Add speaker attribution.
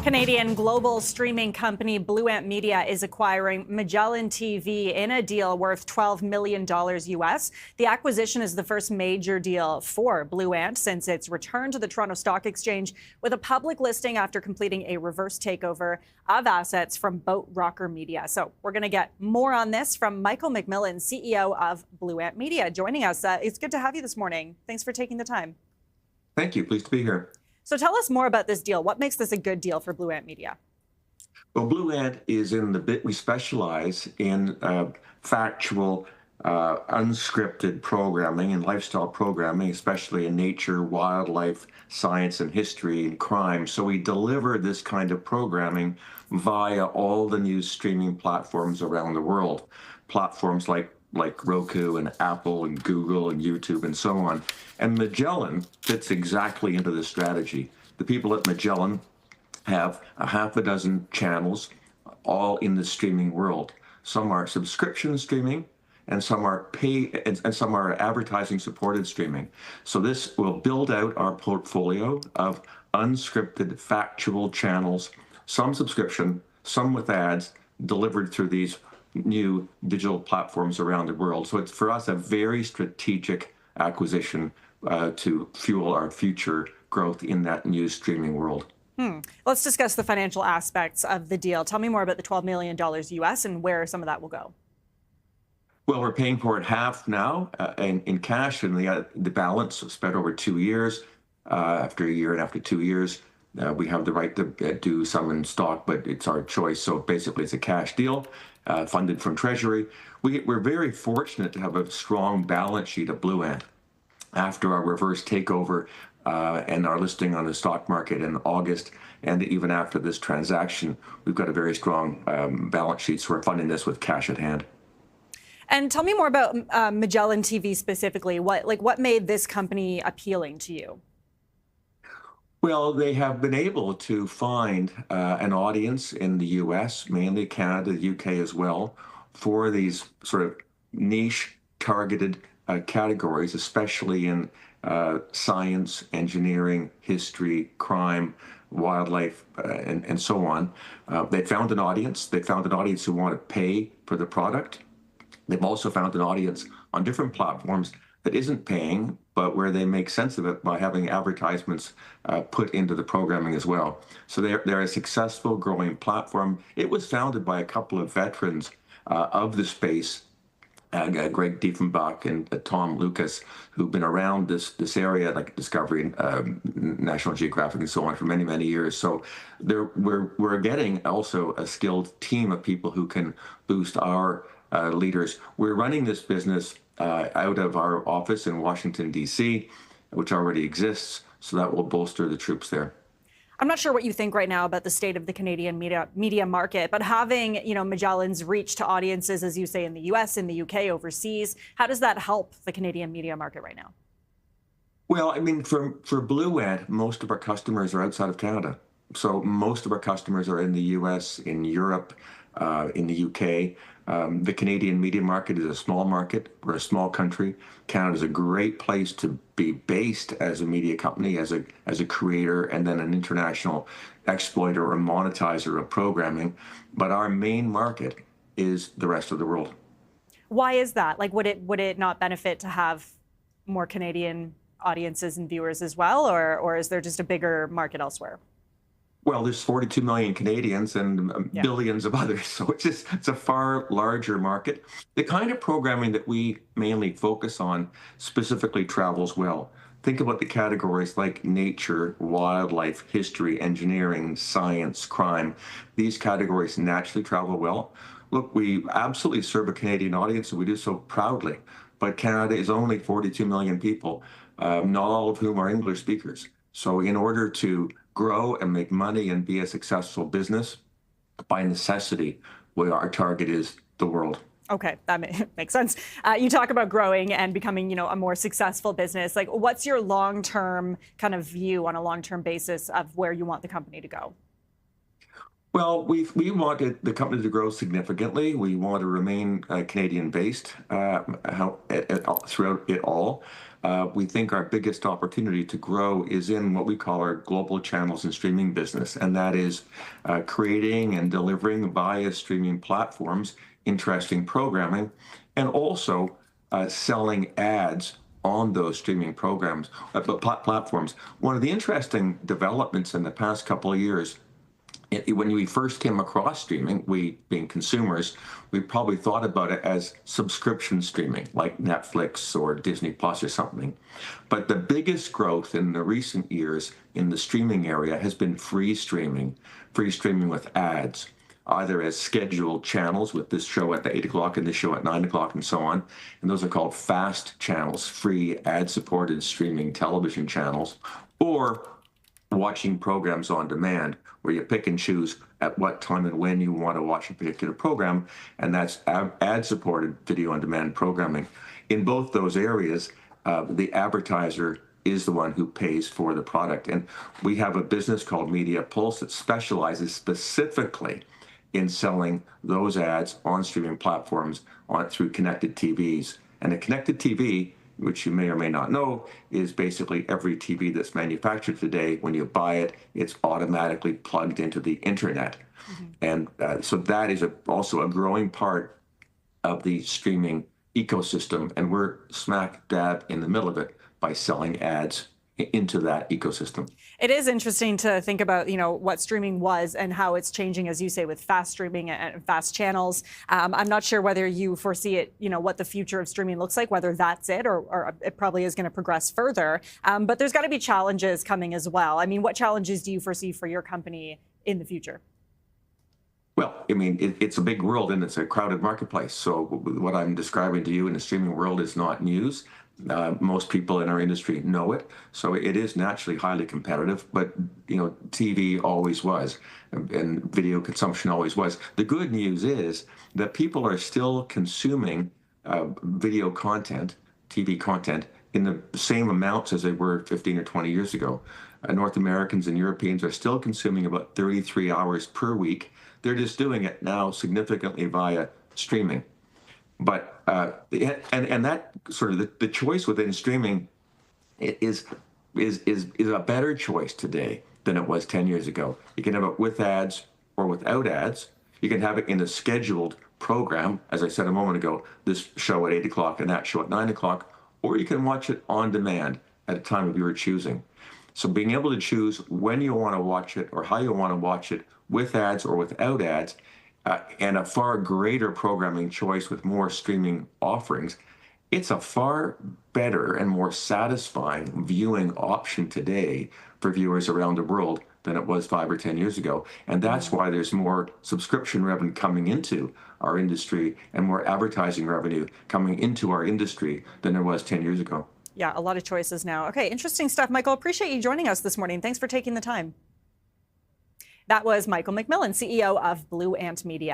Speaker 1: Canadian global streaming company Blue Ant Media is acquiring MagellanTV in a deal worth $12 million US. The acquisition is the first major deal for Blue Ant since its return to the Toronto Stock Exchange with a public listing after completing a reverse takeover of assets from Boat Rocker Media. So we're going to get more on this from MacMillan, CEO of Blue Ant Media, joining us. It's good to have you this morning. Thanks for taking the time.
Speaker 2: Thank you. Pleased to be here.
Speaker 1: So tell us more about this deal. What makes this a good deal for Blue Ant Media?
Speaker 2: Well, Blue Ant is in the bit we specialize in factual, unscripted programming and lifestyle programming, especially in nature, wildlife, science, and history and crime. So we deliver this kind of programming via all the news streaming platforms around the world. Platforms like Roku and Apple and Google and YouTube and so on. And Magellan fits exactly into this strategy. The people at Magellan have a half a dozen channels, all in the streaming world. Some are subscription streaming, and some are pay, and some are advertising supported streaming. So this will build out our portfolio of unscripted, factual channels, some subscription, some with ads, delivered through these new digital platforms around the world. So it's for us a very strategic acquisition to fuel our future growth in that news streaming world.
Speaker 1: Let's discuss the financial aspects of the deal. Tell me more about the $12 million US and where some of that will go.
Speaker 2: Well, we're paying for it half now in cash, and the balance spread over 2 years. After a year and after 2 years, we have the right to do some in stock, but it's our choice. So basically, it's a cash deal funded from Treasury. We're very fortunate to have a strong balance sheet at Blue Ant. After our reverse takeover and our listing on the stock market in August, and even after this transaction, we've got a very strong balance sheet, so we're funding this with cash at hand.
Speaker 1: And tell me more about MagellanTV specifically. What made this company appealing to you?
Speaker 2: Well, they have been able to find an audience in the US, mainly Canada, the UK as well, for these sort of niche targeted categories, especially in science, engineering, history, crime, wildlife, and so on. They found an audience. They found an audience who want to pay for the product. They've also found an audience on different platforms that isn't paying, but where they make sense of it by having advertisements put into the programming as well. So they're a successful, growing platform. It was founded by a couple of veterans of the space, Greg Diefenbach and Tom Lucas, who've been around this area, like Discovery, National Geographic, and so on, for many, many years. So we're getting also a skilled team of people who can boost our leaders. We're running this business out of our office in Washington, D.C., which already exists, so that will bolster the troops there.
Speaker 1: I'm not sure what you think right now about the state of the Canadian media market, but having, Magellan's reach to audiences, as you say, in the US, in the UK, overseas, how does that help the Canadian media market right now?
Speaker 2: Well, I mean, for Blue Ant, most of our customers are outside of Canada. So most of our customers are in the US, in Europe, in the UK. The Canadian media market is a small market. We're a small country. Canada is a great place to be based as a media company, as a creator, and then an international exploiter or monetizer of programming. But our main market is the rest of the world.
Speaker 1: Why is that? Would it not benefit to have more Canadian audiences and viewers as well, or is there just a bigger market elsewhere?
Speaker 2: Well, there's 42 million Canadians and billions of others, so it's a far larger market. The kind of programming that we mainly focus on specifically travels well. Think about the categories like nature, wildlife, history, engineering, science, crime. These categories naturally travel well. Look, we absolutely serve a Canadian audience, and we do so proudly. But Canada is only 42 million people, not all of whom are English speakers. So in order to grow and make money and be a successful business, by necessity, where our target is the world.
Speaker 1: Okay, that makes sense. You talk about growing and becoming, a more successful business. What's your long-term kind of view on a long-term basis of where you want the company to go?
Speaker 2: Well, we wanted the company to grow significantly. We want to remain Canadian-based throughout it all. we think our biggest opportunity to grow is in what we call our global channels and streaming business, and that is creating and delivering via streaming platforms interesting programming, and also selling ads on those streaming platforms. One of the interesting developments in the past couple of years, when we first came across streaming, we being consumers, we probably thought about it as subscription streaming, like Netflix or Disney Plus or something. But the biggest growth in the recent years in the streaming area has been free streaming with ads, either as scheduled channels with this show at 8 o'clock and this show at 9 o'clock and so on. And those are called fast channels, free ad-supported streaming television channels, or watching programs on demand, where you pick and choose at what time and when you want to watch a particular program, and that's ad-supported video on demand programming. In both those areas, the advertiser is the one who pays for the product. And we have a business called Media Pulse that specializes specifically in selling those ads on streaming platforms through connected TVs. And a connected TV, which you may or may not know, is basically every TV that's manufactured today. When you buy it, it's automatically plugged into the internet. And so that is also a growing part of the streaming ecosystem, and we're smack dab in the middle of it by selling ads into that ecosystem.
Speaker 1: It is interesting to think about, what streaming was and how it's changing, as you say, with fast streaming and fast channels. I'm not sure whether you foresee it, what the future of streaming looks like, whether that's it or it probably is going to progress further. But there's got to be challenges coming as well. I mean, what challenges do you foresee for your company in the future?
Speaker 2: Well, I mean, it's a big world and it's a crowded marketplace. So what I'm describing to you in the streaming world is not news. Most people in our industry know it, so it is naturally highly competitive. But TV always was, and video consumption always was. The good news is that people are still consuming video content, TV content, in the same amounts as they were 15 or 20 years ago. North Americans and Europeans are still consuming about 33 hours per week. They're just doing it now significantly via streaming. But and that sort of the choice within streaming is a better choice today than it was 10 years ago. You can have it with ads or without ads. You can have it in a scheduled program, as I said a moment ago, this show at 8 o'clock and that show at 9 o'clock, or you can watch it on demand at a time of your choosing. So being able to choose when you want to watch it or how you want to watch it, with ads or without ads, and a far greater programming choice with more streaming offerings, it's a far better and more satisfying viewing option today for viewers around the world than it was 5 or 10 years ago. And that's why there's more subscription revenue coming into our industry and more advertising revenue coming into our industry than there was 10 years ago.
Speaker 1: Yeah, a lot of choices now. Okay, interesting stuff. Michael, appreciate you joining us this morning. Thanks for taking the time. That was Michael MacMillan, CEO of Blue Ant Media.